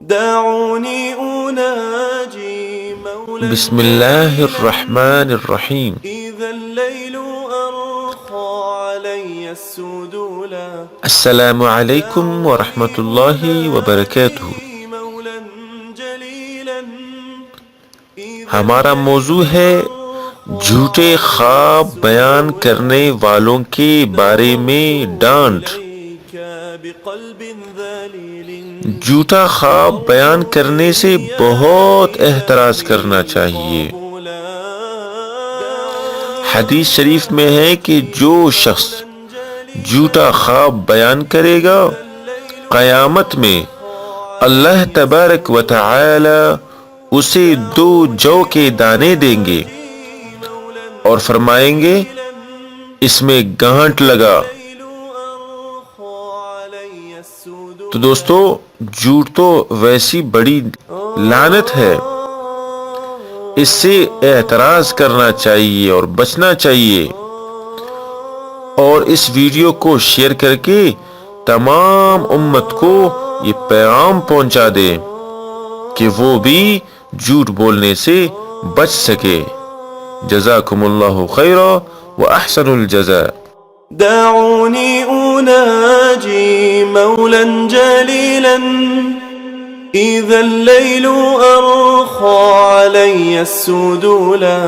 دعوني أناجي مولا بسم الله الرحمن الرحيم. إذا الليل أرخى علي السدولا السلام علیکم ورحمۃ اللہ وبرکاتہ. مولا جليلا ہمارا موضوع ہے جھوٹے خواب بیان کرنے والوں کے بارے میں ڈانٹ. بقلب ذليل جھوٹا خواب بیان کرنے سے بہت احتراز کرنا چاہیے. حدیث شریف میں ہے کہ جو شخص جھوٹا خواب بیان کرے گا قیامت میں اللہ تبارک و تعالی اسے 2 جو کے دانے دیں گے اور فرمائیں گے اس میں گانٹ لگا. تو دوستو، جھوٹ تو ویسی بڑی لعنت ہے، اس سے اعتراض کرنا چاہیے اور بچنا چاہیے. اور اس ویڈیو کو شیئر کر کے تمام امت کو یہ پیغام پہنچا دے کہ وہ بھی جھوٹ بولنے سے بچ سکے. جزاکم اللہ خیرا واحسن الجزاء. دعوني أناجي مولا جليلا إذا الليل أرخى علي السدولا